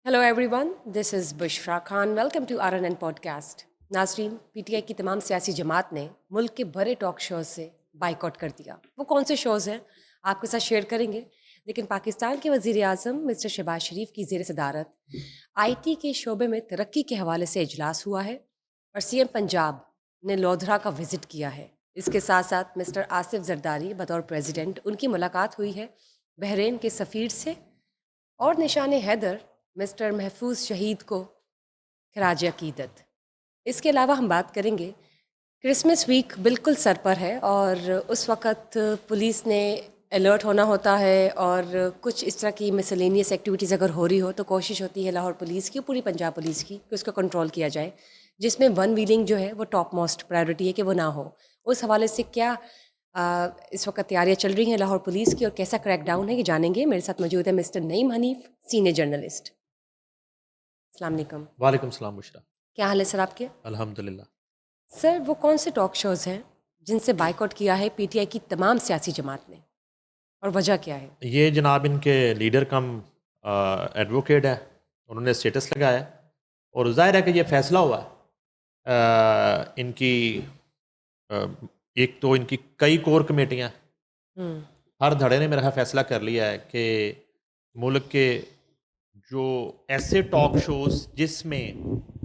Hello everyone, this is Bushra Khan. Welcome to RNN podcast. नाजरीन, पीटीआई की तमाम सियासी जमात ने मुल्क के बड़े टॉक शोज से बाइकआउट कर दिया। वो कौन से शोज़ हैं आपके साथ शेयर करेंगे। लेकिन पाकिस्तान के वज़ीर आज़म मिस्टर शहबाज शरीफ की ज़ेर सदारत IT के शोबे में तरक्की के हवाले से इजलास हुआ है और CM पंजाब ने लोधरा का विज़िट किया है। इसके साथ साथ मिस्टर आसिफ जरदारी बतौर प्रेसिडेंट उनकी मुलाकात हुई है बहरीन के सफ़ीर से और निशान हैदर मिस्टर महफूज शहीद को खराज अकीदत। इसके अलावा हम बात करेंगे, क्रिसमस वीक बिल्कुल सर पर है और उस वक़्त पुलिस ने अलर्ट होना होता है और कुछ इस तरह की मिसलेनियस एक्टिविटीज़ अगर हो रही हो तो कोशिश होती है लाहौर पुलिस की, पूरी पंजाब पुलिस की, कि उसको कंट्रोल किया जाए, जिसमें वन व्हीलिंग जो है वो टॉप मोस्ट प्रायोरिटी है कि वो ना हो। उस हवाले से क्या इस वक्त तैयारियां चल रही हैं लाहौर पुलिस की और कैसा क्रैकडाउन है ये जानेंगे। मेरे साथ मौजूद है mister Naeem Hanif, senior journalist. अस्सलाम वालेकुम। वालेकुम सलाम बुशरा। क्या हाल है सर आपके? अल्हम्दुलिल्लाह। सर, वो कौन से टॉक शोज़ हैं जिनसे बाइकआउट किया है पीटीआई की तमाम सियासी जमात ने, और वजह क्या है? ये जनाब इनके लीडर कम एडवोकेट है, उन्होंने स्टेटस लगाया है और ज़ाहिर है कि ये फ़ैसला हुआ है। इनकी अ, एक तो इनकी कई कोर कमेटियाँ, हम्म। हर धड़े ने मेरा फ़ैसला कर लिया है कि मुल्क के जो ऐसे टॉक शोज़ जिसमें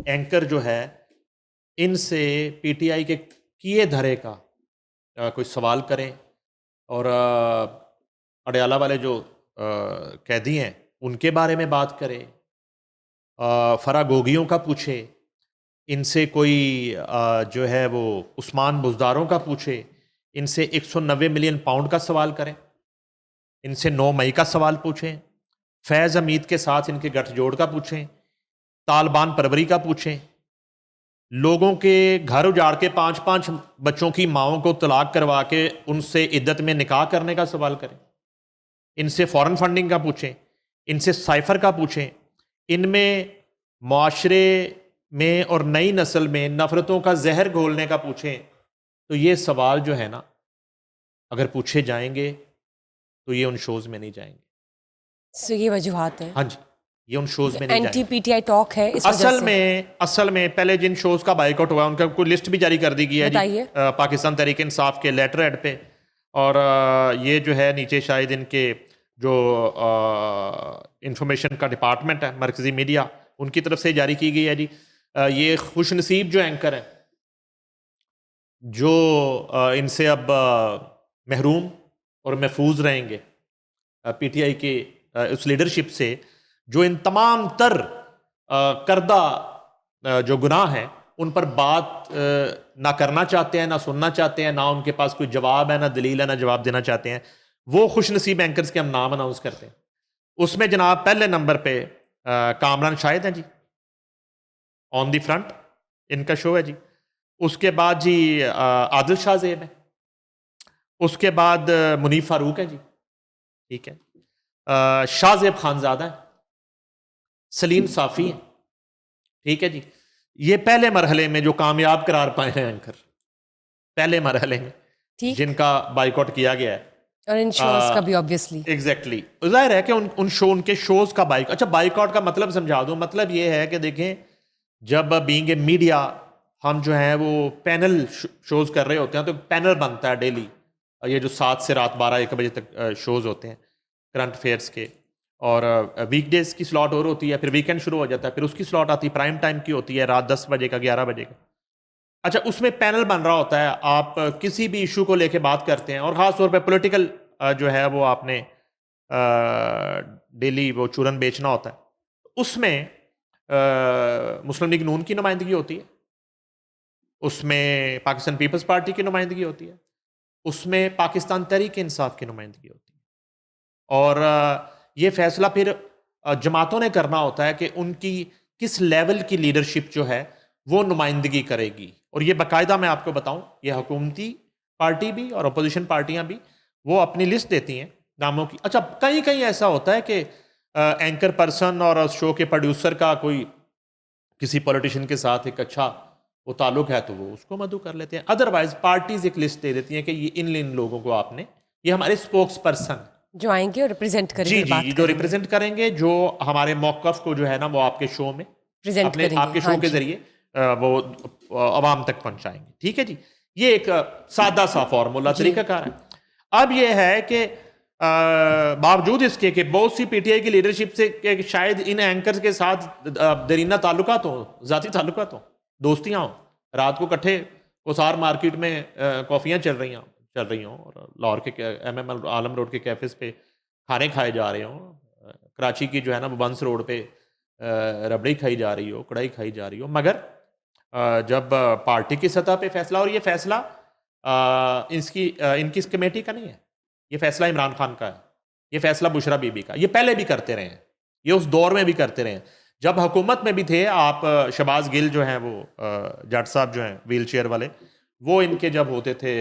एंकर जो है इनसे पीटीआई के किए धरे का कोई सवाल करें और अडयाला वाले जो कैदी हैं उनके बारे में बात करें, फरागोगियों का पूछे, इनसे कोई जो है वो उस्मान बुज़दारों का पूछे, इनसे 190 मिलियन पाउंड का सवाल करें, इनसे 9 मई का सवाल पूछें, फैज़ हमीद के साथ इनके गठजोड़ का पूछें, तालिबान परवरी का पूछें, लोगों के घर उजाड़ के 5-5 बच्चों की माओं को तलाक करवा के उनसे इद्दत में निकाह करने का सवाल करें, इनसे फॉरेन फंडिंग का पूछें, इनसे साइफर का पूछें, इनमें माशरे में और नई नस्ल में नफ़रतों का जहर घोलने का पूछें। तो ये सवाल जो है ना, अगर पूछे जाएंगे तो ये उन शोज़ में नहीं जाएंगे। सो ये वजूहत है, हाँ जी, ये उन शोज़ में नहीं एंटी जाएंगे। पीटीआई टॉक है इस वजह से। असल में पहले जिन शोज़ का बाइकआउट हुआ उनका कोई लिस्ट भी जारी कर दी गई है जी, बताइए। पाकिस्तान तहरीक इंसाफ के लेटर हेड पे। और ये जो है नीचे शायद इनके जो इंफॉर्मेशन का डिपार्टमेंट है, मरकज़ी मीडिया, उनकी तरफ से जारी की गई है जी। ये खुशनसीब जो एंकर है जो इनसे अब महरूम और महफूज रहेंगे पीटीआई के उस लीडरशिप से जो इन तमाम तर करदा जो गुनाह हैं उन पर बात ना करना चाहते हैं, ना सुनना चाहते हैं, ना उनके पास कोई जवाब है, ना दलील है, ना जवाब देना चाहते हैं, वो खुशनसीब एंकर्स के हम नाम अनाउंस करते हैं। उसमें जनाब पहले नंबर पे कामरान शाहिद हैं जी, ऑन दी फ्रंट इनका शो है जी। उसके बाद जी आदिल शाह ज़ेब है। उसके बाद मुनीफ फारूक है जी, ठीक है। शाहजेब खानजादा है, सलीम साफ़ी है, ठीक है जी। ये पहले मरहले में जो कामयाब करार पाए हैं एंकर, पहले मरहले में ठीक। जिनका बाइकआउट किया गया है। और इन शोज़ का भी ऑब्वियसली। एग्जैक्टली जाहिर है कि उनके शोज का अच्छा बाइकआउट का मतलब समझा दूं। मतलब ये है कि देखें, जब बीइंग ए मीडिया हम जो है वो पैनल शोज कर रहे होते हैं तो पैनल बनता है डेली। ये जो 7 से रात 12-1 बजे तक शोज होते हैं करंट अफेयर्स के, और वीकडेज की स्लॉट और होती है, फिर वीकेंड शुरू हो जाता है, फिर उसकी स्लॉट आती है प्राइम टाइम की होती है, रात 10 बजे का, 11 बजे का। अच्छा, उसमें पैनल बन रहा होता है, आप किसी भी इशू को लेके बात करते हैं और ख़ास तौर पे पॉलिटिकल जो है वो आपने डेली वो चूरन बेचना होता है। उसमें मुस्लिम लीग नून की नुमाइंदगी होती है, उसमें पाकिस्तान पीपल्स पार्टी की नुमाइंदगी होती है, उसमें पाकिस्तान तहरीक इंसाफ की नुमाइंदगी होती है। और ये फैसला फिर जमातों ने करना होता है कि उनकी किस लेवल की लीडरशिप जो है वो नुमाइंदगी करेगी। और ये बाकायदा मैं आपको बताऊं, ये हुकूमती पार्टी भी और अपोजिशन पार्टियां भी वो अपनी लिस्ट देती हैं नामों की। अच्छा, कहीं कहीं ऐसा होता है कि एंकर पर्सन और शो के प्रोड्यूसर का कोई किसी पॉलिटिशियन के साथ एक अच्छा वो ताल्लुक है तो वो उसको मदू कर लेते हैं। अदरवाइज पार्टीज एक लिस्ट दे देती हैं कि ये इन लोगों को आपने, ये हमारे स्पोक्स पर्सन, जो आएंगे और रिप्रेजेंट करेंगे जी और जी बात जी, जो करेंगे, रिप्रेजेंट करेंगे, जो हमारे मौकफ को जो है ना वो आपके शो में, प्रेजेंट अपने करेंगे। आपके हाँ शो के जी, जरिए वो आवाम तक पहुंचाएंगे। ठीक है जी, ये एक सादा सा फॉर्मूला जी, तरीकाकार है। अब ये है कि बावजूद इसके कि बहुत सी पीटीआई की लीडरशिप से कि शायद इन एंकर्स के साथ दरीना ताल्लुकात हो, जाती ताल्लुकात हो, दोस्तियां हो, रात को इकट्ठे कोसार मार्केट में कॉफियां चल रही हों, और लाहौर के एमएम आलम रोड के कैफेज पे खाने खाए जा रहे हों, कराची की जो है ना वो बंस रोड पे रबड़ी खाई जा रही हो, कढ़ाई खाई जा रही हो, मगर जब पार्टी की सतह पे फैसला, और ये फैसला इनकी इस कमेटी का नहीं है, ये फैसला इमरान खान का है, ये फैसला बुशरा बीबी का, ये पहले भी करते रहे हैं, ये उस दौर में भी करते रहे हैं जब हुकूमत में भी थे। आप शहबाज गिल जो हैं वो जाट साहब जो हैं व्हील चेयर वाले, वो इनके जब होते थे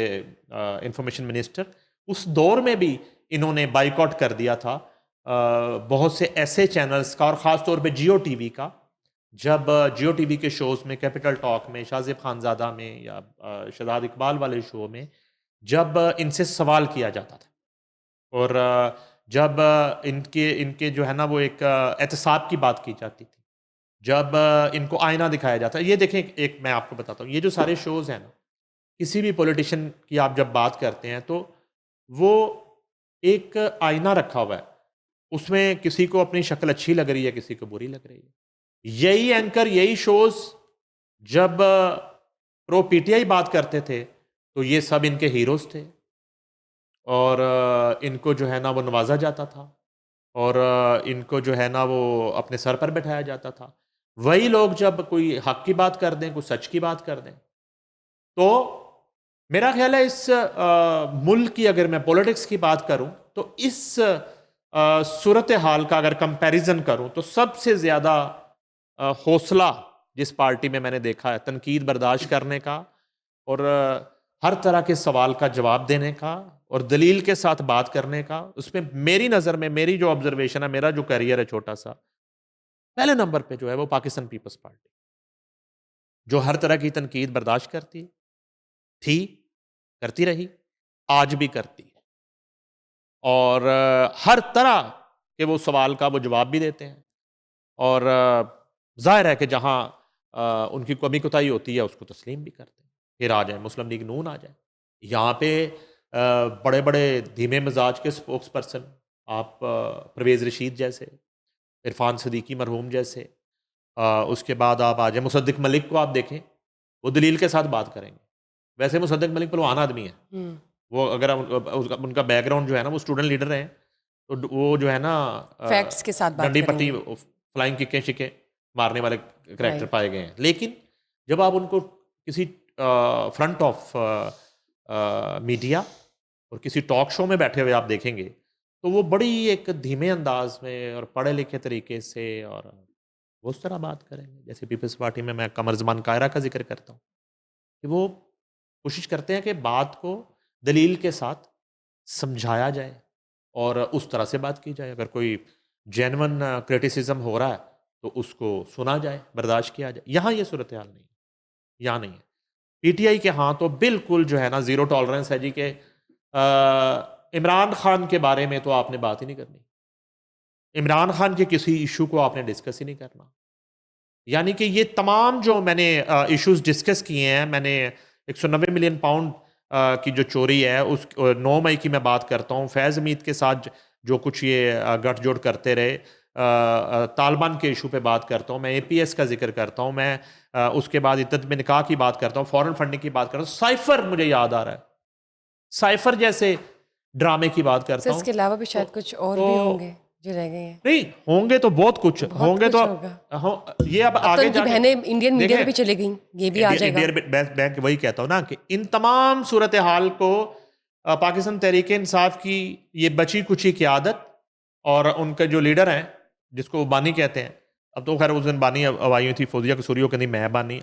इंफॉर्मेशन मिनिस्टर, उस दौर में भी इन्होंने बाइकआउट कर दिया था बहुत से ऐसे चैनल्स का, और ख़ास तौर पे जियो टीवी का। जब जियो टीवी के शोज़ में, कैपिटल टॉक में, शाहज़ेब खानज़ादा में, या शहजाद इकबाल वाले शो में, जब इनसे सवाल किया जाता था, और जब इनके इनके जो है ना वो एक एहतसाब की बात की जाती थी, जब इनको आईना दिखाया जाता है। ये देखें, एक मैं आपको बताता हूँ, ये जो सारे शोज़ हैं ना, किसी भी पॉलिटिशियन की आप जब बात करते हैं तो वो एक आईना रखा हुआ है, उसमें किसी को अपनी शक्ल अच्छी लग रही है, किसी को बुरी लग रही है। यही एंकर, यही शोज़ जब प्रो पीटीआई बात करते थे तो ये सब इनके हीरोज़ थे, और इनको जो है ना वो नवाजा जाता था, और इनको जो है ना वो अपने सर पर बैठाया जाता था। वही लोग जब कोई हक की बात कर दें, कोई सच की बात कर दें, तो मेरा ख्याल है इस मुल्क की, अगर मैं पॉलिटिक्स की बात करूं, तो इस सूरत हाल का अगर कंपैरिजन करूं, तो सबसे ज़्यादा हौसला जिस पार्टी में मैंने देखा है तनकीद बर्दाश्त करने का, और हर तरह के सवाल का जवाब देने का, और दलील के साथ बात करने का, उसमें मेरी नज़र में, मेरी जो ऑब्जर्वेशन है, मेरा जो करियर है छोटा सा, पहले नंबर पे जो है वो पाकिस्तान पीपल्स पार्टी, जो हर तरह की तनकीद बर्दाश्त करती थी, करती रही, आज भी करती है, और हर तरह के वो सवाल का वो जवाब भी देते हैं, और जाहिर है कि जहाँ उनकी कमी कोताही होती है उसको तस्लीम भी करते हैं। फिर आ जाए मुस्लिम लीग नून, आ जाए यहाँ पे बड़े बड़े धीमे मिजाज के स्पोक्स पर्सन, आप परवेज़ रशीद जैसे, इरफान सदीकी मरहूम जैसे, उसके बाद आप आ जाए मुसद्दिक मलिक को, आप देखें वो दलील के साथ बात करेंगे। वैसे मुसद्दिक मलिक पहलवान आदमी है, वो अगर उनका बैकग्राउंड जो है ना वो स्टूडेंट लीडर हैं, तो वो जो है ना फैक्ट्स के साथ बात डंडी पट्टी, करेंगे, फ्लाइंग किकें शिकें मारने वाले करेक्टर राइट। पाए गए हैं। लेकिन जब आप उनको किसी फ्रंट ऑफ मीडिया और किसी टॉक शो में बैठे हुए आप देखेंगे, तो वो बड़ी एक धीमे अंदाज में और पढ़े लिखे तरीके से और वो उस तरह बात करेंगे। जैसे पीपल्स पार्टी में मैं कमर ज़मान कायरा का जिक्र करता हूँ कि वो कोशिश करते हैं कि बात को दलील के साथ समझाया जाए और उस तरह से बात की जाए। अगर कोई जेन्युइन क्रिटिसिज्म हो रहा है तो उसको सुना जाए, बर्दाश्त किया जाए। यहाँ ये सूरत हाल नहीं है, यहाँ नहीं है। पीटीआई के हाँ तो बिल्कुल जो है ना ज़ीरो टॉलरेंस है जी के इमरान खान के बारे में तो आपने बात ही नहीं करनी, इमरान खान के किसी इशू को आपने डिस्कस ही नहीं करना। यानी कि ये तमाम जो मैंने इश्यूज डिस्कस किए हैं, मैंने 190 मिलियन पाउंड की जो चोरी है उस 9 मई की मैं बात करता हूँ, फैज़ हमीद के साथ जो कुछ ये गठजोड़ करते रहे, तालिबान के इशू पे बात करता हूँ, मैं एपीएस का जिक्र करता हूँ, मैं उसके बाद इद्दत में निकाह की बात करता हूँ, फॉरेन फंडिंग की बात करता हूँ, साइफर मुझे याद आ रहा है, साइफर जैसे ड्रामे की बात सर करता हूँ। इसके अलावा भी तो, शायद कुछ और भी तो होंगे जो रह गए हैं, नहीं होंगे तो बहुत कुछ बहुत होंगे, तो कुछ होगा। ये अब अब तो आगे उनकी जाके बहनें इंडियन मीडिया में देखें। भी चली गई, ये भी आ जाएगा। इंडियन बैंक वही कहता हूँ ना कि इन तमाम सूरत हाल को पाकिस्तान तहरीक इंसाफ की ये बची कुची क़यादत और उनके जो लीडर हैं जिसको वो बानी कहते हैं, अब तो खैर उस दिन बानी अब आई हुई थी फौजिया कसूरी, वो कहती मैं बानी,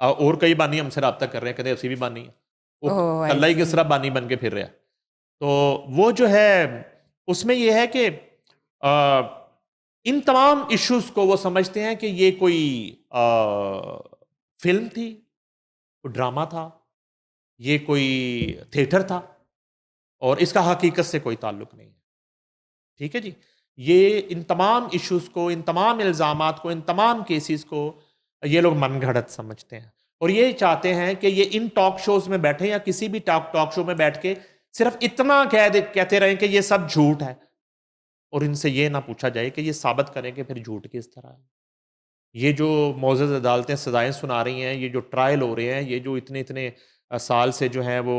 और कई बानी हमसे रब्ता कर रहे हैं, कहते असी भी बानी है, वो ओह आई कल्ला ही सी, किस तरह बानी बन के फिर रहा है। तो वो जो है उसमें ये है कि इन तमाम इश्यूज को वो समझते हैं कि ये कोई फिल्म थी, कोई ड्रामा था, ये कोई थिएटर था और इसका हकीकत से कोई ताल्लुक नहीं है। ठीक है जी। ये इन तमाम इश्यूज को, इन तमाम इल्ज़ामात को, इन तमाम केसेस को ये लोग मनगढ़ंत समझते हैं और ये चाहते हैं कि ये इन टॉक शोज में बैठे या किसी भी टॉक शो में बैठ के सिर्फ इतना कहते रहें कि ये सब झूठ है और इनसे ये ना पूछा जाए कि ये साबित करें कि फिर झूठ किस तरह है। ये जो मोअज़्ज़ज़ अदालतें सज़ाएँ सुना रही हैं, ये जो ट्रायल हो रहे हैं, ये जो इतने इतने साल से जो हैं वो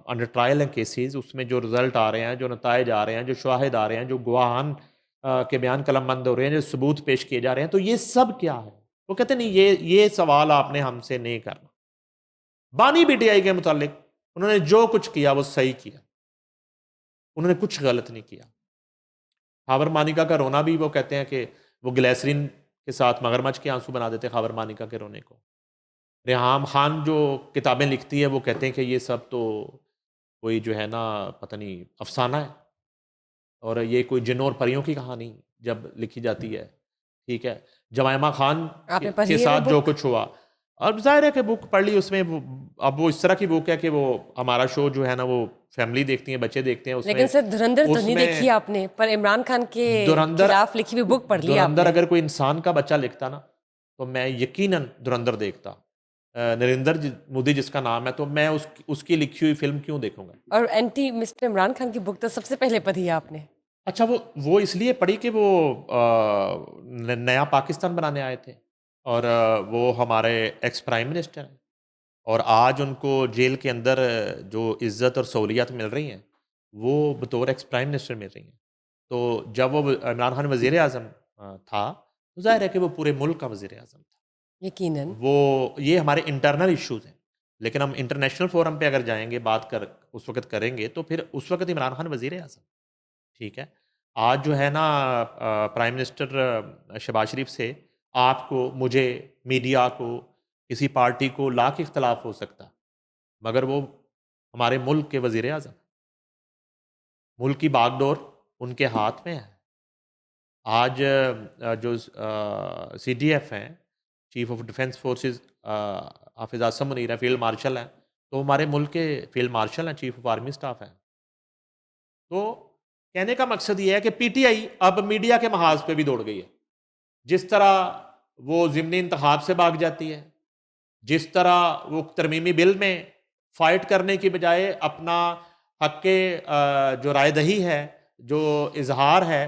अंडर ट्रायल हैं केसेस, उसमें जो रिज़ल्ट आ रहे हैं, जो नताइज आ रहे हैं, जो शाहिद आ रहे हैं, जो गवाहान के बयान कलमबंद हो रहे हैं, जो सबूत पेश किए जा रहे हैं, तो ये सब क्या है? वो कहते हैं नहीं, ये सवाल आपने हमसे नहीं करना। बानी पीटीआई के मुतालिक उन्होंने जो कुछ किया वो सही किया, उन्होंने कुछ गलत नहीं किया। खाबर मानिका का रोना भी वो कहते हैं कि वो ग्लिसरीन के साथ मगरमच्छ के आंसू बना देते खाबर मानिका के रोने को। रेहाम खान जो किताबें लिखती है वो कहते हैं कि ये सब तो कोई जो है ना पता नहीं अफसाना है और ये कोई जिन्नों और परियों की कहानी जब लिखी जाती है, ठीक है। जमायमा खान आपने के पढ़ी है वो साथ जो बुक? कुछ हुआ, अब ज़ाहिर है कि बुक पढ़ ली उसमें अब वो इस तरह की बुक है कि वो हमारा शो जो है ना वो फैमिली देखती है, बच्चे देखते हैं लेकिन सर धुरंधर तो नहीं उसमें देखी आपने, पर इमरान खान के धुरंधर खिलाफ लिखी हुई बुक पढ़ ली धुरंधर आपने। अगर कोई इंसान का बच्चा लिखता ना तो मैं यकीनन धुरंधर देखता। मोदी जिसका नाम है, तो मैं उसकी लिखी हुई फिल्म क्यों देखूंगा। और एंटी मिस्टर इमरान खान की बुक तो सबसे पहले पढ़ी है आपने। अच्छा, वो इसलिए पढ़ी कि वो नया पाकिस्तान बनाने आए थे और वो हमारे एक्स प्राइम मिनिस्टर हैं और आज उनको जेल के अंदर जो इज़्ज़त और सहूलियत मिल रही हैं वो बतौर एक्स प्राइम मिनिस्टर मिल रही हैं। तो जब वो इमरान खान वज़ीर आज़म था, तो ज़ाहिर है कि वो पूरे मुल्क का वज़ीर आज़म था। यकीनन। वो ये हमारे इंटरनल इश्यूज़ हैं, लेकिन हम इंटरनेशनल फोरम पे अगर जाएँगे, उस वक़्त करेंगे, तो फिर उस वक़्त इमरान खान वज़ीर आज़म, ठीक है। आज जो है ना प्राइम मिनिस्टर शहबाज शरीफ से आपको, मुझे, मीडिया को, किसी पार्टी को लाख इख्तलाफ हो सकता, मगर वो हमारे मुल्क के वज़ीर आज़म, मुल्क की बागडोर उनके हाथ में है। आज जो सीडीएफ हैं, चीफ ऑफ डिफेंस फोर्सेस, हाफिज आसम मुनीर हैं, फील्ड मार्शल हैं, तो हमारे मुल्क के फील्ड मार्शल हैं, चीफ ऑफ आर्मी स्टाफ हैं। तो कहने का मकसद ये है कि पीटीआई अब मीडिया के महाज पे भी दौड़ गई है। जिस तरह वो ज़िमनी इंतखाब से भाग जाती है, जिस तरह वो तरमीमी बिल में फ़ाइट करने की बजाय अपना हक के जो रायदही है, जो इजहार है,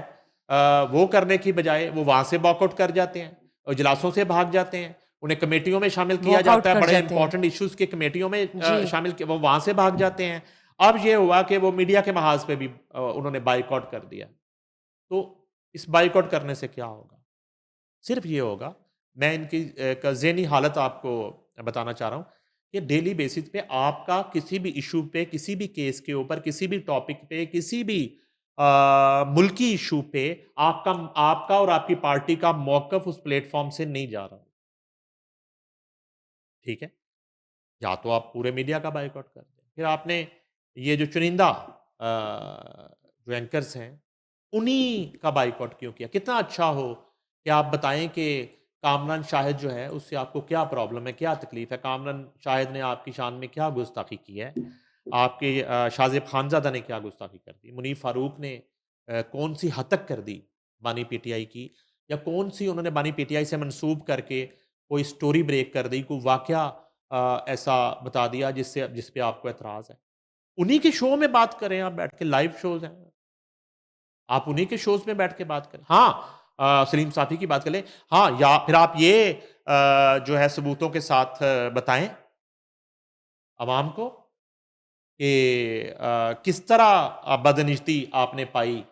वो करने की बजाय वो वहाँ से वॉकआउट कर जाते हैं और इजलासों से भाग जाते हैं। उन्हें कमेटियों में शामिल किया वॉकआउट जाता है, कर बड़े जाते हैं। इंपॉर्टेंट इश्यूज़ के कमेटियों में जी। शामिल वो वहाँ से भाग जाते हैं। अब ये हुआ कि वो मीडिया के महाज पे भी उन्होंने बाइकआउट कर दिया। तो इस बाइकआउट करने से क्या होगा? सिर्फ ये होगा, मैं इनकी एक ज़हनी हालत आपको बताना चाह रहा हूँ कि डेली बेसिस पे आपका किसी भी इशू पे, किसी भी केस के ऊपर, किसी भी टॉपिक पे, किसी भी मुल्की इशू पे आपका और आपकी पार्टी का मौक़िफ़ उस प्लेटफ़ॉर्म से नहीं जा रहा। ठीक है? या तो आप पूरे मीडिया का बायकॉट कर दें। फिर आपने ये जो चुनिंदा जो एंकर्स हैं, उन्हीं का बायकॉट क्यों किया? कितना अच्छा हो कि आप बताएँ कि कामरान शाहिद जो है, उससे आपको क्या प्रॉब्लम है, क्या तकलीफ़ है? कामरान शाहिद ने आपकी शान में क्या गुस्ताखी की है? आपके शाज़ेब खानज़ादा ने क्या गुस्ताखी कर दी? मुनीर फ़ारूक ने कौन-सी हतक कर दी बानी पीटीआई की? या कौन-सी उन्होंने बानी पीटीआई से मंसूब करके कोई स्टोरी ब्रेक कर दी, कोई वाक़या ऐसा बता दिया जिस पे आपको एतराज़ है? उन्हीं के शो में बात करें, आप बैठ के, लाइव शोज़ हैं। आप उन्हीं के शोज़ में बैठ के बात करें। हाँ, सलीम साफ़ी की बात कर लें। हाँ, या फिर आप ये जो है सबूतों के साथ बताएँ अवाम को कि किस तरह बदनिजती आपने पाई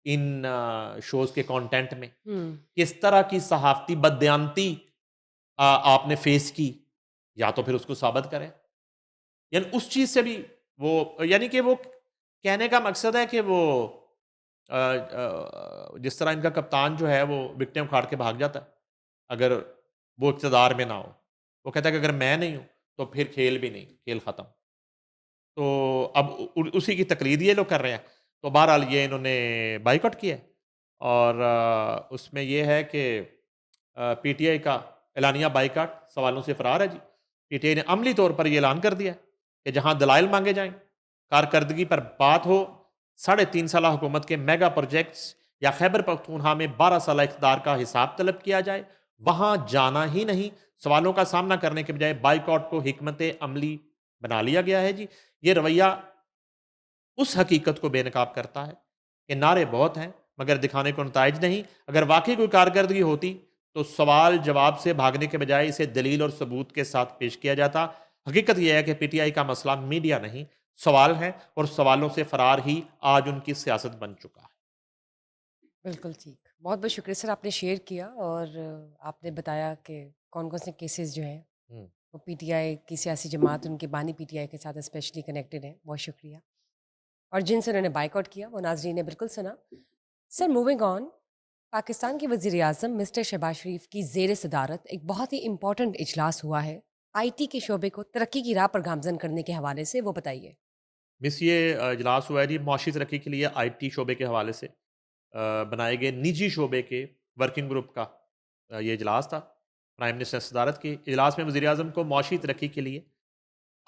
इन शोज़ के कंटेंट में। हुँ। किस तरह की सहाफ़ती बददयानती आपने फ़ेस की, या तो फिर उसको साबित करें। यानी उस चीज़ से भी वो, यानी कि वो कहने का मकसद है कि वो जिस तरह इनका कप्तान जो है वो विकेटें उखाड़ के भाग जाता है, अगर वो इक़्तिदार में ना हो। वो कहता है कि अगर मैं नहीं हूँ, तो फिर खेल भी नहीं, खेल ख़त्म। तो अब उसी की तक़लीद ये लोग कर रहे हैं। तो बहरहाल ये इन्होंने बायकॉट किया है और उसमें ये है कि पीटीआई का एलानिया बायकॉट सवालों से फ़रार है जी। पीटीआई ने अमली तौर पर ये ऐलान कर दिया है कि जहाँ दलाइल माँगे जाएँ, कारकर्दगी पर बात हो, 3.5 साल हुकूमत के मेगा प्रोजेक्ट्स या खैबर पख्तूनख्वा में 12 साल इक़्तिदार का हिसाब तलब किया जाए, वहाँ जाना ही नहीं। सवालों का सामना करने के बजाय बाइकॉट को हिकमत अमली बना लिया गया है जी। ये रवैया उस हकीकत को बेनकाब करता है कि नारे बहुत हैं मगर दिखाने को नताइज नहीं। अगर वाकई कोई कारकर्दगी होती तो सवाल जवाब से भागने के बजाय इसे दलील और सबूत के साथ पेश किया जाता। हकीकत यह है कि पीटीआई का मसला मीडिया नहीं, सवाल है, और सवालों से फरार ही आज उनकी सियासत बन चुका है। बिल्कुल ठीक। बहुत बहुत शुक्रिया सर, आपने शेयर किया और आपने बताया कि कौन कौन से केसेस जो हैं हम्म। वो पीटीआई की सियासी जमात, उनके बानी पीटीआई के साथ स्पेशली कनेक्टेड हैं। बहुत शुक्रिया। और जिनसे उन्होंने बाइकआउट किया वो नाजरीन ने बिल्कुल सुना। सर मूविंग ऑन, पाकिस्तान के वज़ीर आज़म मिस्टर शहबाज शरीफ की ज़ेर सदारत एक बहुत ही इंपॉर्टेंट इजलास हुआ है आईटी के शोबे को तरक्की की राह पर गामजन करने के हवाले से, वो बताइए। मिस ये इजलास हुआ है जी मुआशी तरक्की के लिए आईटी शोबे के हवाले से बनाए गए निजी शोबे के वर्किंग ग्रुप का ये इजलास था। प्राइम मिनिस्टर सदारत के इजलास में वज़ीर आज़म को मुआशी तरक्की के लिए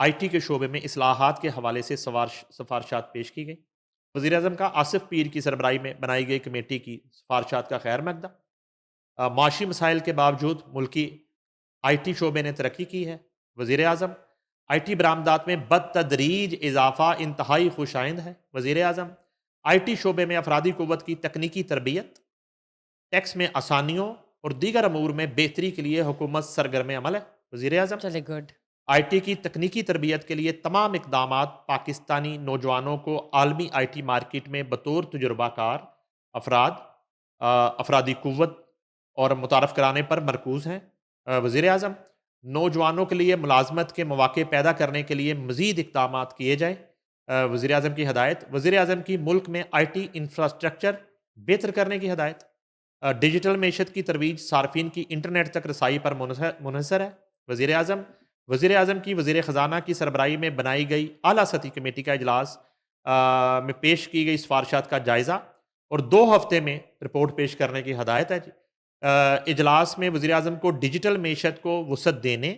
आईटी के शोबे में इस्लाहात के हवाले से सिफारशात पेश की गई। वज़ीर आज़म का आसिफ पीर की सरबराही में बनाई गई कमेटी की सिफारशात का खैर मकदम। माशी मसाइल के बावजूद मुल्की आईटी शोबे ने तरक्की की है। वज़ीर आज़म आईटी बरामदात में बदतदरीज इजाफा इंतहाई खुशाइंद है। वज़ीर आज़म आईटी शोबे में अफरादी क़ुव्वत की तकनीकी तरबियत, टैक्स में आसानियों और दीगर अमूर में बेहतरी के लिए हुकूमत सरगर्म अमल है। वज़ीर आज़म चले गुड। आईटी की तकनीकी तरबियत के लिए तमाम इकदामात पाकिस्तानी नौजवानों को आलमी आईटी मार्केट में बतौर तजुर्बाकार अफराद, अफरादी क़ुव्वत और मुतारफ़ कराने पर मरकूज़ हैं। वज़ीर आज़म नौजवानों के लिए मुलाजमत के मौक़े पैदा करने के लिए मज़ीद इकदामात किए जाए। वज़ीर आज़म की हदायत। वज़ीर आज़म की मुल्क में आईटी इंफ्रास्ट्रक्चर बेहतर करने की हदायत। डिजिटल मैशत की तरवीज सार्फिन की इंटरनेट तक रसाई पर मुनहसर है। वज़ीर आज़म की वज़ीर ख़जाना की सरबराही में बनाई गई आला सतही कमेटी का इजलास में पेश की गई सिफारशात का जायज़ा और 2 हफ्ते में रिपोर्ट पेश करने की हदायत है जी। इजलास में वज़ीर आज़म को डिजिटल मैशत को वसअत देने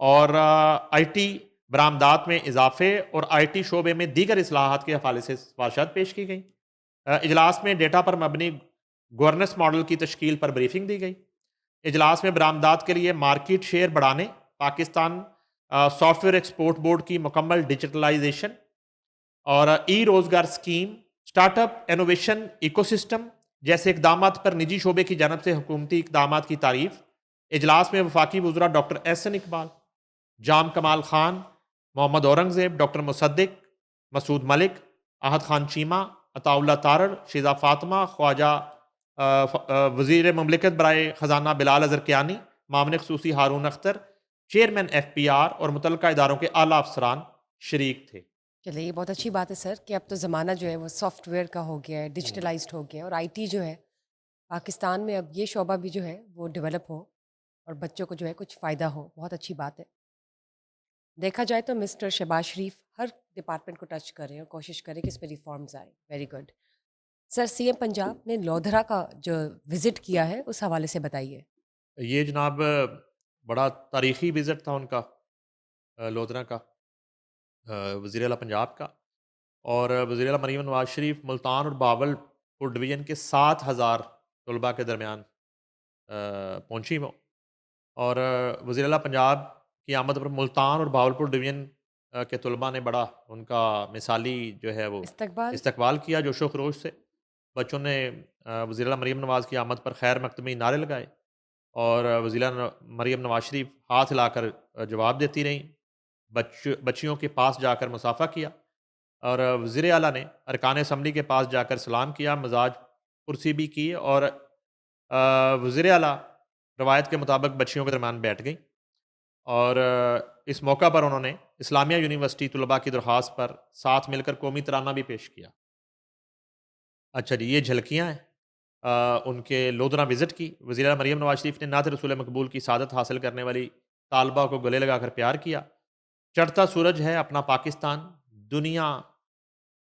और आईटी बरामदात में इजाफे और आईटी शोबे में दीगर इस्लाहात के हवाले से सिफारशात पेश की गई। इजलास में डेटा पर मबनी गवर्नेंस मॉडल की तश्कील पर ब्रीफिंग दी गई। इजलास में बरामदात के लिए मार्केट शेयर बढ़ाने, पाकिस्तान सॉफ्टवेयर एक्सपोर्ट बोर्ड की मुकम्मल डिजिटलाइजेशन और ई रोज़गार स्कीम, स्टार्टअप इनोवेशन इकोसिस्टम जैसे इकदामात पर निजी शोबे की जानब से हुकूमती इकदामात की तारीफ। इजलास में वफाकी वज़रा डॉक्टर एहसन इकबाल, जाम कमाल खान, मोहम्मद औरंगज़ेब, डॉक्टर मुसद्दिक, मसूद मलिक, आहद खान चीमा, अताउल्ला तारड़, शीज़ा फ़ातिमा, ख्वाजा वज़ीर ममलिकत बराए ख़जाना बिलाल अज़हर कियानी, मामले ख़ुसूसी हारून अख्तर, चेयरमैन FPR और मुतल्लिका इदारों के आला अफसरान शरीक थे। चलिए ये बहुत अच्छी बात है सर कि अब तो ज़माना जो है वो सॉफ्टवेयर का हो गया है, डिजिटलाइज्ड हो गया है, और आईटी जो है पाकिस्तान में अब ये शोबा भी जो है वो डेवलप हो और बच्चों को जो है कुछ फ़ायदा हो। बहुत अच्छी बात है। देखा जाए तो मिस्टर शहबाज शरीफ हर डिपार्टमेंट को टच करें और कोशिश करें कि इस पर रिफॉर्म्स आए। Very good. Sir CM Punjab ने लोधरा का जो विज़िट किया है उस हवाले से बताइए। ये जनाब बड़ा तारीख़ी विज़िट था उनका, लोधरा का, वज़ीर आला पंजाब का। और वज़ीर आला मरीम नवाज़ शरीफ मुल्तान और बावलपुर डिवीज़न के 7,000 तलबा के दरमियान पहुँची वो। और वज़ीर आला पंजाब की आमद पर मुल्तान और बावलपुर डिवीज़न के तलबा ने बड़ा उनका मिसाली जो है वो इस्तकबाल। इस्तकबाल किया जोशो खरोश से। बच्चों ने वज़ीर आला मरीम नवाज़ की आमद पर खैर मकदमी नारे लगाए और वज़ीर आला मरीम नवाज़ शरीफ हाथ हिलाकर जवाब देती रहीं। बच्चियों के पास जाकर मुसाफ़ा किया और वज़ीर आला ने अरकान असम्बली के पास जाकर सलाम किया, मजाज कुर्सी भी की और वज़ीर आला रवायत के मुताबिक बच्चियों के दरमियान बैठ गई और इस मौका पर उन्होंने इस्लामिया यूनिवर्सिटी तलबा की दरख्वास्त पर साथ मिलकर कौमी तराना भी पेश किया। अच्छा जी, ये झलकियाँ हैं उनके लोधरा विज़िट की। वज़ीर आला मरीम नवाज़ शरीफ ने नात रसूल मकबूल की सादत हासिल करने वाली तालबा को गले लगाकर प्यार किया। चढ़ता सूरज है अपना पाकिस्तान, दुनिया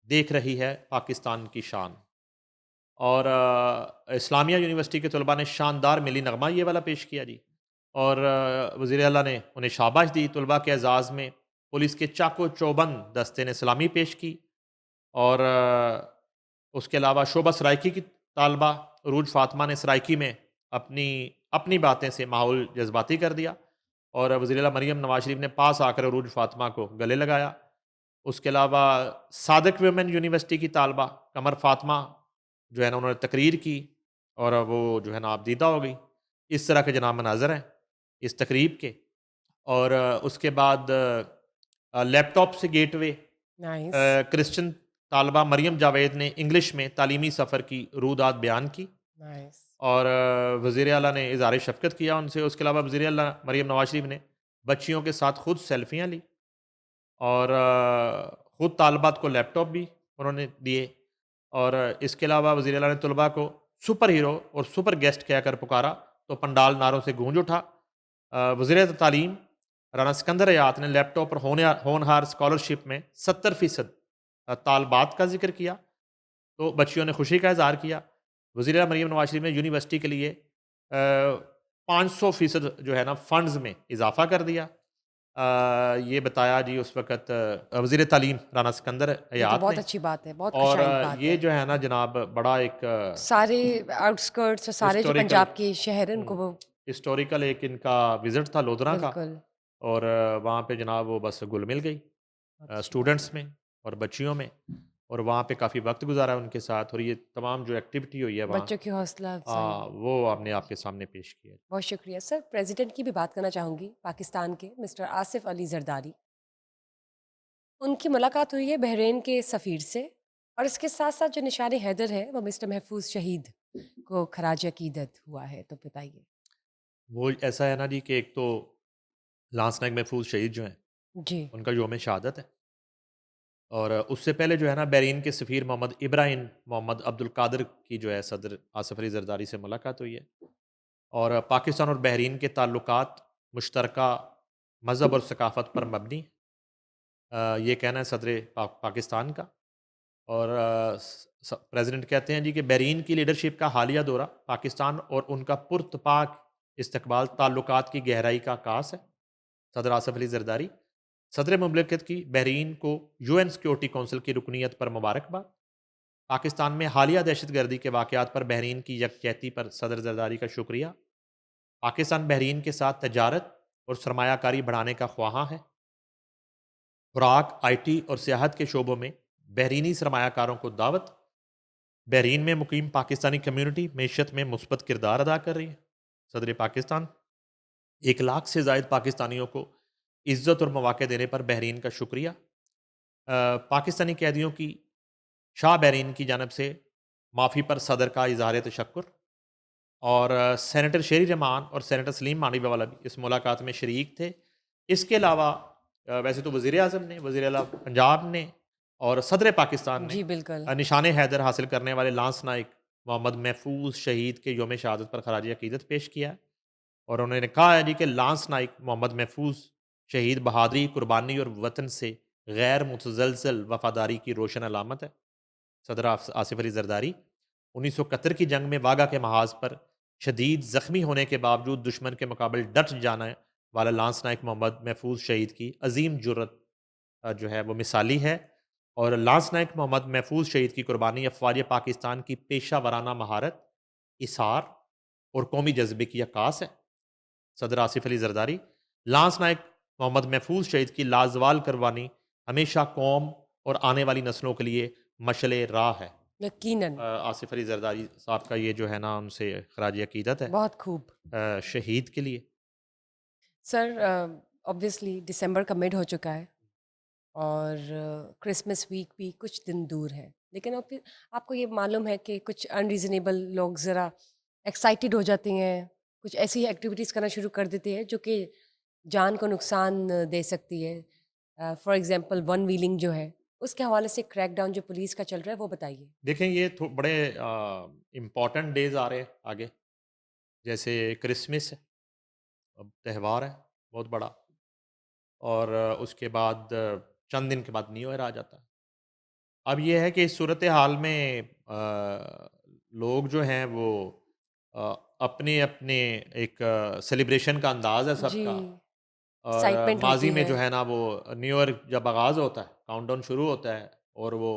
देख रही है पाकिस्तान की शान। और इस्लामिया यूनिवर्सिटी के तलबा ने शानदार मिली नगमा ये वाला पेश किया जी। और वज़ीर आला ने उन्हें शाबाश दी। तलबा के एज़ाज़ में पुलिस के चाको चौबंद दस्ते ने सलामी पेश की और उसके अलावा शोभा सराइकी की तालबा अरूज फातिमा ने सराइकी में अपनी अपनी बातें से माहौल जज्बाती कर दिया और वज़ीर आला मरीम नवाज शरीफ ने पास आकर अरूज फातिमा को गले लगाया। उसके अलावा सादिक वुमेन यूनिवर्सिटी की तालबा कमर फातिमा जो है ना उन्होंने तकरीर की और वो जो है ना आप दीदा हो गई। इस तरह के जनाब मनाजर हैं इस तकरीब के। और उसके बाद लैपटॉप से गेटवे नाइस। क्रिश्चियन तालबा मरियम जावेद ने इंग्लिश में तालीमी सफ़र की रूदात बयान की नाइस। और वज़ीर आला ने इज़हार शफ़क़त किया उनसे। उसके अलावा वज़ीर आला मरियम नवाज शरीफ ने बच्चियों के साथ खुद सेल्फियाँ ली और ख़ुद तालबात को लैपटॉप भी उन्होंने दिए और इसके अलावा वज़ीर आला ने तलबा को सुपर हीरो और सुपर गेस्ट कहकर पुकारा तो पंडाल नारों से गूंज उठा। वज़ीर तालीम राना सिकंदर हयात ने लैपटॉप और होनहार स्कॉलरशिप में 70% तालबात का जिक्र किया तो बच्चियों ने खुशी का इजहार किया। वज़ीर आला मरीम नवाज शरीफ ने यूनिवर्सिटी के लिए 500% जो है ना फ़ंड्स में इजाफ़ा कर दिया। ये बताया जी उस वक़्त वज़ीर तालीम राना सिकंदर ये तो हयात बहुत ने। अच्छी बात है, बहुत और खुशाइंद बात ये है। जो है ना जनाब बड़ा एक सारे आउटस्कर्ट्स और सारे जो हिस्टोरिकल पंजाब के शहर हैं उनको वो हिस्टोरिकल एक इनका विज़िट था लोधरा का बिल्कुल। और वहाँ पे जनाब वो बस घुल मिल गई अच्छी बात स्टूडेंट्स में और बच्चियों में और वहाँ पे काफ़ी वक्त गुजारा उनके साथ और ये तमाम जो एक्टिविटी हुई है है। वहाँ बच्चों की हौसला अफ़ज़ाई। वो आपने आपके सामने पेश किया। बहुत शुक्रिया सर। प्रेसिडेंट की भी बात करना चाहूँगी, पाकिस्तान के मिस्टर आसिफ अली ज़रदारी। उनकी मुलाकात हुई है बहरीन के सफ़ीर से और इसके साथ-साथ जो निशान हैदर है, वो मिस्टर महफूज़ शहीद को खराज अक़ीदत हुआ है, तो बताइए? वो ऐसा है ना जी कि एक तो लांस नायक महफूज शहीद जो हैं जी। उनका योम शहादत है और उससे पहले जो है ना बहरीन के सफ़ीर मोहम्मद इब्राहिम मोहम्मद अब्दुल कादिर की जो है सदर आसिफ अली ज़रदारी से मुलाकात हुई है और पाकिस्तान और बहरीन के ताल्लुकात मुश्तरका मज़हब और सकाफ़त पर मबनी ये कहना है सदर पाकिस्तान का और प्रेसिडेंट कहते हैं जी कि बहरीन की लीडरशिप का हालिया दौरा पाकिस्तान और उनका पुरतपाक इस्तकबाल ताल्लुकात की गहराई का आकाश है। सदर आसिफ अली ज़रदारी सदर मुमलिकत की बहरीन को यूएन सिक्योरिटी कौंसिल की रुकनीत पर मुबारकबाद। पाकिस्तान में हालिया दहशत गर्दी के वाक़यात पर बहरीन की यकजहती पर सदर ज़रदारी का शुक्रिया। पाकिस्तान बहरीन के साथ तजारत और सरमायाकारी बढ़ाने का ख्वाहां है। खुराक आईटी और सियाहत के शोबों में बहरीनी सरमायाकारों को दावत। बहरीन में मुकीम पाकिस्तानी कम्यूनिटी मीशत में मुस्बत किरदार अदा कर रही है। सदर पाकिस्तान 1 लाख से जायद पाकिस्तानियों को इज़्ज़त और मौक़े देने पर बहरीन का शुक्रिया। पाकिस्तानी कैदियों की शाह बहरीन की जानब से माफ़ी पर सदर का इज़हार तशक्कुर और सेनेटर शेरी रहमान और सेनेटर सलीम मानीवाला भी इस मुलाकात में शरीक थे। इसके अलावा वैसे तो वज़ीर आज़म ने, वज़ीर आला पंजाब ने और सदर पाकिस्तान ने जी, बिल्कुल। निशान हैदर हासिल करने वाले लांस नाइक मोहम्मद महफूज शहीद के योम शहादत पर खराज अकीदत पेश किया है और उन्होंने कहा है जी कि लांस नाइक मोहम्मद महफूज शहीद बहादरी कुर्बानी और वतन से गैर मुतजलसल वफादारी की रोशन अलामत है। सदर आसिफ अली ज़रदारी 1971 की जंग में वागा के महाज पर शदीद ज़ख्मी होने के बावजूद दुश्मन के मुकाबले डट जाने वाला लांस नाइक मोहम्मद महफूज शहीद की अजीम जुर्रत जो है वो मिसाली है और लांस नाइक मोहम्मद महफूज शहीद की कुर्बानी अफवाज पाकिस्तान की पेशा वराना महारत इसार और कौमी जज्बे की अक्कास है। सदर आसिफ अली ज़रदारी लांस नाइक मोहम्मद महफूज शहीद की लाजवाल कुर्बानी हमेशा कौम और आने वाली नस्लों के लिए मशले राह है। यकीनन। आसिफ अली ज़रदारी साहब का ये जो है ना उनसे खराज अकीदत है बहुत खूब। शहीद के लिए। सर, ऑब्वियसली दिसंबर का मिड हो चुका है और क्रिसमस वीक भी कुछ दिन दूर है। लेकिन अब फिर आपको ये मालूम है कि कुछ अनरीज़नेबल लोग ज़रा एक्साइटेड हो जाते हैं, कुछ ऐसी एक्टिविटीज़ करना शुरू कर देते हैं जो कि जान को नुकसान दे सकती है। फॉर एग्ज़ाम्पल वन व्हीलिंग जो है, उसके हवाले से क्रैकडाउन जो पुलिस का चल रहा है, वो बताइए? देखें ये बड़े इम्पोर्टेंट डेज आ रहे हैं आगे जैसे क्रिसमस है अब त्यौहार है बहुत बड़ा और उसके बाद चंद दिन के बाद न्यू ईयर आ जाता है। अब ये है कि इस सूरत हाल में लोग जो हैं वो अपने अपने एक सेलिब्रेशन का अंदाज़ है जी, सबका और एक्साइटमेंट माजी होती में है। जो है ना वो न्यू ईयर जब आगाज़ होता है काउंटडाउन शुरू होता है और वो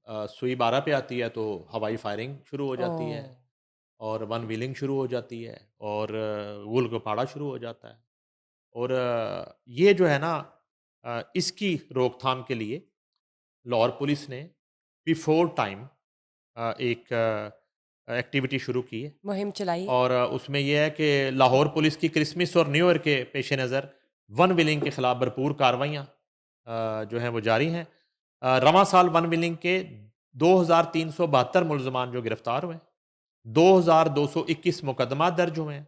सुई 12 पे आती है तो हवाई फायरिंग शुरू हो जाती है ओह! और वन व्हीलिंग शुरू हो जाती है और गोलगप्पाड़ा शुरू हो जाता है। और ये जो है ना इसकी रोकथाम के लिए लाहौर पुलिस ने बिफोर टाइम एक एक्टिविटी शुरू की है मुहिम चलाई। और उसमें ये है कि लाहौर पुलिस की क्रिसमस और न्यू ईयर के पेश नज़र वन विलिंग के खिलाफ भरपूर कार्रवाइयाँ जो हैं वो जारी हैं। रवां साल वन विलिंग के 2372 मुलजमान जो गिरफ्तार हुए, 2221 मुकदमा दर्ज हुए हैं।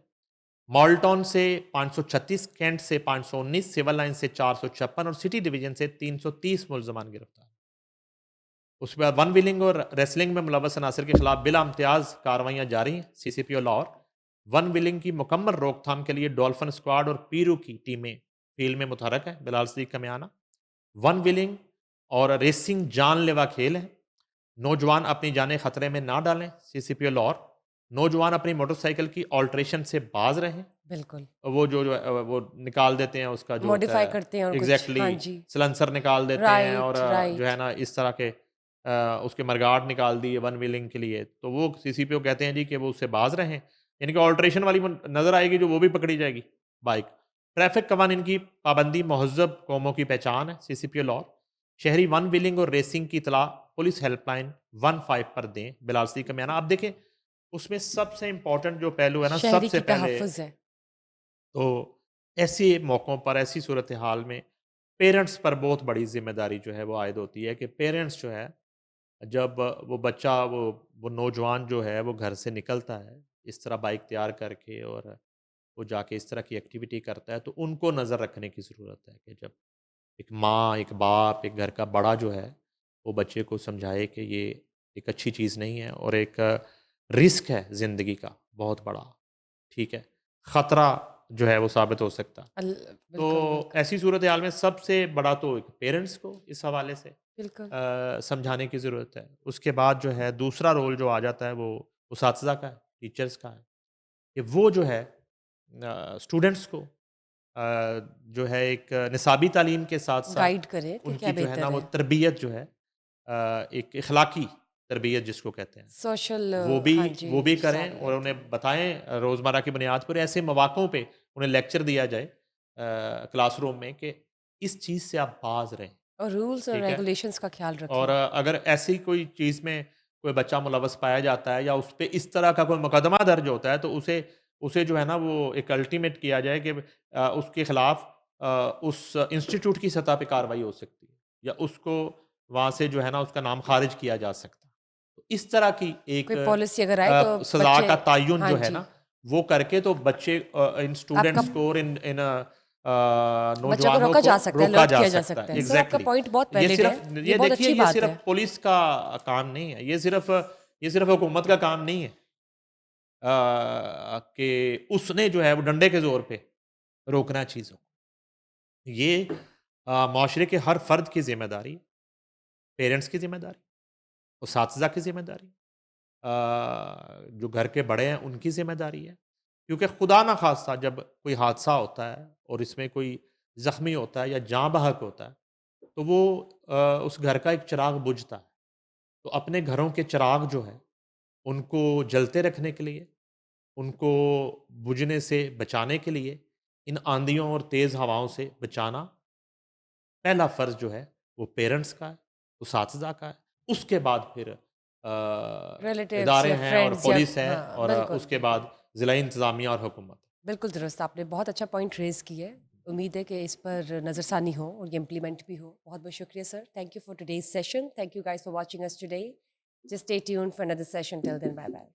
मॉल्टॉन से 536, कैंट से 519, सिविल लाइन से 456 और सिटी डिवीजन से 330 मुलजमान गिरफ्तार। उसके बाद वन व्हीलिंग और रेसलिंग में मुलव्वस अनासर के खिलाफ बिला इम्तियाज कार्रवाइयाँ जारी हैं। CCPO लाहौर वन व्हीलिंग की मुकम्मल रोकथाम के लिए डॉल्फिन स्क्वाड और पीरू की टीमें फील्ड में मुतहरक हैं। बिलाल सदीक का म्याना, वन व्हीलिंग और रेसिंग जानलेवा खेल है, नौजवान अपनी जानें खतरे में ना डालें। CCPO लाहौर, नौजवान अपनी मोटरसाइकिल की ऑल्ट्रेशन से बाज रहें। बिल्कुल। वो वो निकाल देते हैं उसका जो होता मॉडिफ़ाई है करते हैं और कुछ, एग्जैक्टली हाँ जी। सलेंसर निकाल देते हैं और राइट, जो है राइट। ना इस तरह के उसके मरगाट निकाल दिए वन व्हीलिंग के लिए, तो वो CCPO कहते हैं जी कि वो उससे बाज रहें। यानी कि ऑल्ट्रेशन वाली वो नज़र आएगी जो वो भी पकड़ी जाएगी बाइक। ट्रैफिक कवानीन की पाबंदी महज़ब कौमों की पहचान है। CCPO लाहौर, शहरी वन व्हीलिंग और रेसिंग की इतला पुलिस हेल्पलाइन 15 पर दें। बिलाल सदीक का म्याना, आप देखें उसमें सबसे इम्पोर्टेंट जो पहलू है ना, शहरी सबसे की पहले तहफ़्फ़ुज़ है। तो ऐसे मौक़ों पर, ऐसी सूरत हाल में पेरेंट्स पर बहुत बड़ी ज़िम्मेदारी जो है वो आयद होती है कि पेरेंट्स जो है जब वो बच्चा वो नौजवान जो है वो घर से निकलता है इस तरह बाइक तैयार करके और वो जाके इस तरह की एक्टिविटी करता है, तो उनको नज़र रखने की ज़रूरत है कि जब एक माँ, एक बाप, एक घर का बड़ा जो है वो बच्चे को समझाए कि ये एक अच्छी चीज़ नहीं है और एक रिस्क है ज़िंदगी का बहुत बड़ा, ठीक है? ख़तरा जो है वो साबित हो सकता है। तो बिल्कुल, बिल्कुल। ऐसी सूरत हाल में सबसे बड़ा तो एक पेरेंट्स को इस हवाले से बिल्कुल। समझाने की ज़रूरत है। उसके बाद जो है दूसरा रोल जो आ जाता है वो उसातिज़ा का है, टीचर्स का है, कि वो जो है स्टूडेंट्स को जो है एक निसाबी तालीम के साथ-साथ गाइड करें कि क्या उनकी जो है ना बेहतर वो है। तरबियत जो है एक इखलाकी तरबियत जिसको कहते हैं, सोशल, वो भी हाँ जी, वो भी करें सारी और आती उन्हें हैं। बताएँ रोज़मर्रा की बुनियाद पर ऐसे मौक़ों पे उन्हें लेक्चर दिया जाए क्लासरूम में कि इस चीज़ से आप बाज़ रहें, और रूल्स और ठीक है? रेगुलेशंस का ख़्याल और रखें। अगर ऐसी कोई चीज़ में कोई बच्चा मुलव्वस पाया जाता है या उस पे इस तरह का कोई मुकदमा दर्ज होता है तो उसे उसे जो है ना वो एक अल्टीमेट किया जाए कि उसके खिलाफ उस इंस्टीट्यूट की सतह पे कार्रवाई हो सकती है या उसको वहाँ से जो है ना उसका नाम खारिज किया जा सकता है। तो इस तरह की एक कोई पॉलिसी अगर आए तो सज़ा बच्चे, का तयन हाँ जो है जी, ना वो करके तो बच्चे इन आपका स्टूडेंट्स को और इन इन बच्चा को नौजवानों रोका को जा सकता है, रोका अलर्ट जा किया जा सकता सकता है। है। सर, आपका एग्ज़ैक्टली। पॉइंट बहुत ये वैलिड है। सिर्फ ये ये बहुत देखिए अच्छी ये बात सिर्फ है। पुलिस का काम नहीं है, ये सिर्फ हुकूमत का काम नहीं है कि उसने जो है वो डंडे के ज़ोर पे रोकना है चीज़ों को। ये माशरे के हर फ़र्द की ज़िम्मेदारी, पेरेंट्स की ज़िम्मेदारी, उसातिज़ा की ज़िम्मेदारी, जो घर के बड़े हैं उनकी ज़िम्मेदारी है। क्योंकि खुदा ना ख़ास्ता जब कोई हादसा होता है और इसमें कोई ज़ख्मी होता है या जाँ बहक होता है, तो वो उस घर का एक चिराग बुझता है। तो अपने घरों के चिराग जो हैं, उनको जलते रखने के लिए, उनको बुझने से बचाने के लिए, इन आँधियों और तेज़ हवाओं से बचाना पहला फ़र्ज़ जो है वो पेरेंट्स का है, उसातिज़ा का है। उसके बाद फिर रिलेटिव्स इदारे या हैं और फ्रेंड्स या, पुलिस है हाँ, और बिल्कुल, उसके बिल्कुल। बाद ज़िला इंतज़ामिया और हुकूमत। बिल्कुल दुरुस्त, आपने बहुत अच्छा पॉइंट रेज़ किया है। उम्मीद है कि इस पर नज़रसानी हो और ये इम्प्लीमेंट भी हो। बहुत-बहुत शुक्रिया sir. Thank you for today's session. Thank you guys for watching us today. Just stay tuned for another session. Till then, bye bye.